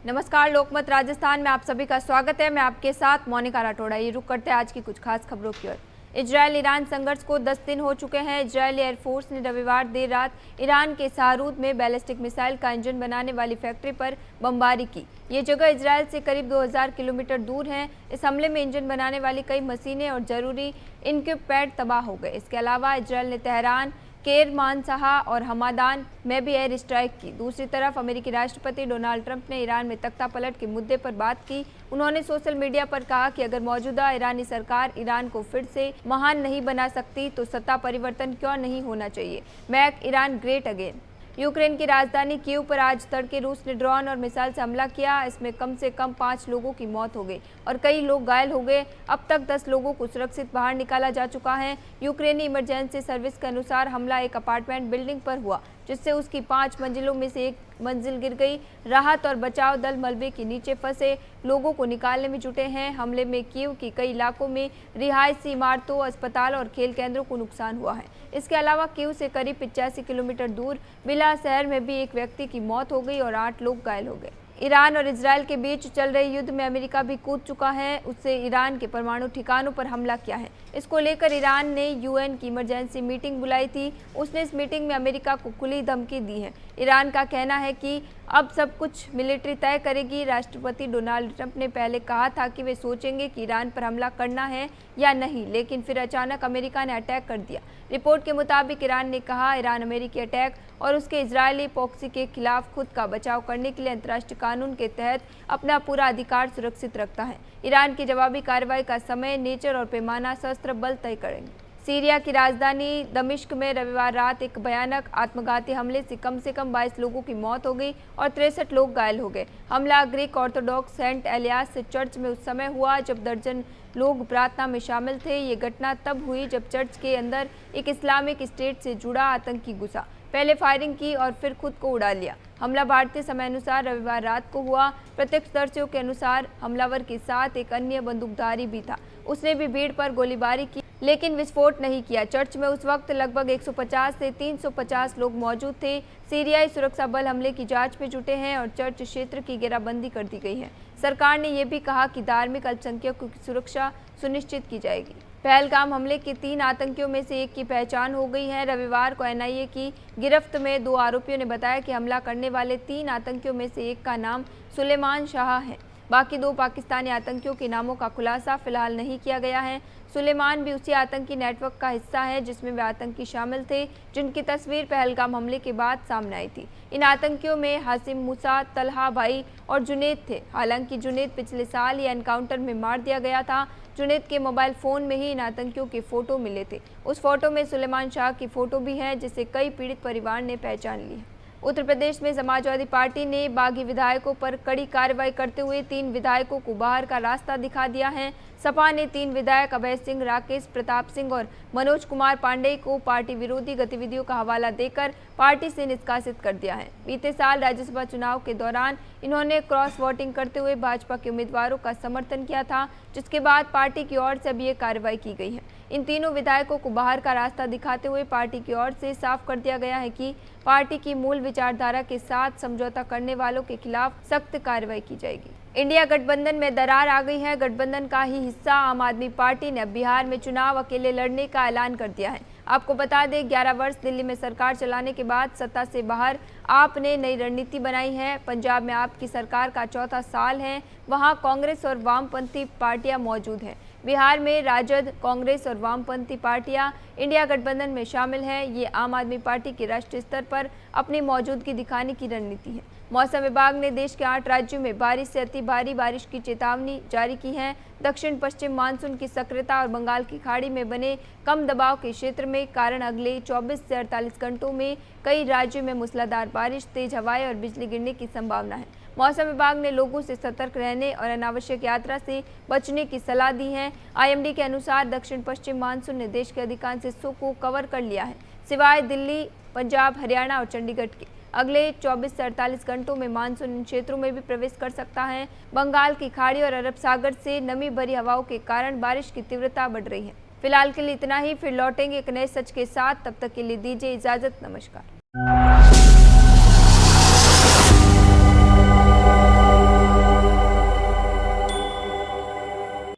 नमस्कार, लोकमत राजस्थान में आप सभी का स्वागत है। मैं आपके साथ मोनिका राठौड़ा। ये रुक करते हैं आज की कुछ खास खबरों की ओर। इजरायल ईरान संघर्ष को 10 दिन हो चुके हैं। इजरायली एयरफोर्स ने रविवार देर रात ईरान के शाहरूद में बैलिस्टिक मिसाइल का इंजन बनाने वाली फैक्ट्री पर बमबारी की। ये जगह इजरायल से करीब 2000 किलोमीटर दूर है। इस हमले में इंजन बनाने वाली कई मशीनें और जरूरी इक्विपमेंट तबाह हो गए। इसके अलावा इजरायल ने तेहरान, केरमानशाह और हमादान में भी एयर स्ट्राइक की। दूसरी तरफ अमेरिकी राष्ट्रपति डोनाल्ड ट्रंप ने ईरान में तख्ता पलट के मुद्दे पर बात की। उन्होंने सोशल मीडिया पर कहा कि अगर मौजूदा ईरानी सरकार ईरान को फिर से महान नहीं बना सकती तो सत्ता परिवर्तन क्यों नहीं होना चाहिए। Make Iran great again. Ukraine की राजधानी कीव पर आज तड़के रूस ने ड्रोन और मिसाइल से हमला किया। इसमें कम से कम 5 लोगों की मौत हो गई और कई लोग घायल हो गए। अब तक 10 लोगों को सुरक्षित बाहर निकाला जा चुका है। यूक्रेनी इमरजेंसी सर्विस के अनुसार हमला एक अपार्टमेंट बिल्डिंग पर हुआ, जिससे उसकी 5 मंजिलों में से एक मंजिल गिर गई। राहत और बचाव दल मलबे के नीचे फंसे लोगों को निकालने में जुटे हैं। हमले में कीव की कई इलाकों में रिहायशी इमारतों, अस्पताल और खेल केंद्रों को नुकसान हुआ है। इसके अलावा कीव से करीब 85 किलोमीटर दूर बिला शहर में भी एक व्यक्ति की मौत हो गई और 8 लोग घायल हो गए। ईरान और इजरायल के बीच चल रहे युद्ध में अमेरिका भी कूद चुका है। उससे ईरान के परमाणु ठिकानों पर हमला किया है। इसको लेकर ईरान ने यूएन की इमरजेंसी मीटिंग बुलाई थी। उसने इस मीटिंग में अमेरिका को खुली धमकी दी है। ईरान का कहना है कि अब सब कुछ मिलिट्री तय करेगी। राष्ट्रपति डोनाल्ड ट्रंप ने पहले कहा था कि वे सोचेंगे कि ईरान पर हमला करना है या नहीं, लेकिन फिर अचानक अमेरिका ने अटैक कर दिया। रिपोर्ट के मुताबिक ईरान ने कहा ईरान अमेरिकी अटैक और उसके इजरायली प्रॉक्सी के खिलाफ खुद का बचाव करने के लिए अंतर्राष्ट्रीय कानून के तहत अपना पूरा अधिकार सुरक्षित रखता है। ईरान की जवाबी कार्रवाई का समय, नेचर और पैमाना सशस्त्र बल तय करेंगे। सीरिया की राजधानी दमिश्क में रविवार रात एक भयानक आत्मघाती हमले से कम 22 लोगों की मौत हो गई और 63 लोग घायल हो गए। हमला Greek Orthodox Saint Elias church में उस समय हुआ जब दर्जन लोग प्रार्थना में शामिल थे। ये घटना तब हुई जब चर्च के अंदर एक इस्लामिक स्टेट से जुड़ा आतंकी घुसा, पहले फायरिंग की और फिर खुद को उड़ा लिया। हमला भारतीय समय अनुसार रविवार रात को हुआ। प्रत्यक्षदर्शियों के अनुसार हमलावर के साथ एक अन्य बंदूकधारी भी था। उसने भी भीड़ पर गोलीबारी की लेकिन विस्फोट नहीं किया। चर्च में उस वक्त लगभग 150 से 350 लोग मौजूद थे। सीरियाई सुरक्षा बल हमले की जांच में जुटे हैं और चर्च क्षेत्र की घेराबंदी कर दी गई है। सरकार ने यह भी कहा कि धार्मिक अल्पसंख्यकों की सुरक्षा सुनिश्चित की जाएगी। पहलगाम हमले के 3 आतंकियों में से एक की पहचान हो गई है। रविवार को एनआईए की गिरफ्त में 2 आरोपियों ने बताया कि हमला करने वाले 3 आतंकियों में से एक का नाम सुलेमान शाह है। बाकी 2 पाकिस्तानी आतंकियों के नामों का खुलासा फिलहाल नहीं किया गया है। सुलेमान भी उसी आतंकी नेटवर्क का हिस्सा है जिसमें वे आतंकी शामिल थे, जिनकी तस्वीर पहलगाम हमले के बाद सामने आई थी। इन आतंकियों में हासिम मूसा, तलहा भाई और जुनेद थे। हालांकि जुनेद पिछले साल ही एनकाउंटर में मार दिया गया था। जुनेद के मोबाइल फ़ोन में ही इन आतंकियों के फोटो मिले थे। उस फोटो में सुलेमान शाह की फोटो भी है, जिसे कई पीड़ित परिवार ने पहचान ली है। उत्तर प्रदेश में समाजवादी पार्टी ने बागी विधायकों पर कड़ी कार्रवाई करते हुए 3 विधायकों को बाहर का रास्ता दिखा दिया है। सपा ने 3 विधायक अभय सिंह, राकेश प्रताप सिंह और मनोज कुमार पांडेय को पार्टी विरोधी गतिविधियों का हवाला देकर पार्टी से निष्कासित कर दिया है। बीते साल राज्यसभा चुनाव के दौरान इन्होंने क्रॉस वोटिंग करते हुए भाजपा के उम्मीदवारों का समर्थन किया था, जिसके बाद पार्टी की ओर से अब ये कार्रवाई की गई है। इन तीनों विधायकों को बाहर का रास्ता दिखाते हुए पार्टी की ओर से साफ कर दिया गया है कि पार्टी की मूल विचारधारा के साथ समझौता करने वालों के खिलाफ सख्त कार्रवाई की जाएगी। इंडिया गठबंधन में दरार आ गई है। गठबंधन का ही हिस्सा आम आदमी पार्टी ने अब बिहार में चुनाव अकेले लड़ने का ऐलान कर दिया है। आपको बता दें, 11 वर्ष दिल्ली में सरकार चलाने के बाद सत्ता से बाहर आप ने नई रणनीति बनाई है। पंजाब में आपकी सरकार का 4था साल है। वहां कांग्रेस और वामपंथी पार्टियां मौजूद हैं। बिहार में राजद, कांग्रेस और वामपंथी पार्टियां इंडिया गठबंधन में शामिल हैं। ये आम आदमी पार्टी की राष्ट्रीय स्तर पर अपनी मौजूदगी दिखाने की रणनीति है। मौसम विभाग ने देश के 8 राज्यों में बारिश से अति भारी बारिश की चेतावनी जारी की है। दक्षिण पश्चिम मानसून की सक्रियता और बंगाल की खाड़ी में बने कम दबाव के क्षेत्र में कारण अगले 24 से 48 घंटों में कई राज्यों में मूसलाधार बारिश, तेज हवाएं और बिजली गिरने की संभावना है। मौसम विभाग ने लोगों से सतर्क रहने और अनावश्यक यात्रा से बचने की सलाह दी है। आईएमडी के अनुसार दक्षिण पश्चिम मानसून ने देश के अधिकांश हिस्सों को कवर कर लिया है, सिवाय दिल्ली, पंजाब, हरियाणा और चंडीगढ़ के। अगले 24 से 48 घंटों में मानसून इन क्षेत्रों में भी प्रवेश कर सकता है। बंगाल की खाड़ी और अरब सागर से नमी भरी हवाओं के कारण बारिश की तीव्रता बढ़ रही है। फिलहाल के लिए इतना ही, फिर लौटेंगे एक नए सच के साथ। तब तक के लिए दीजिए इजाजत। नमस्कार।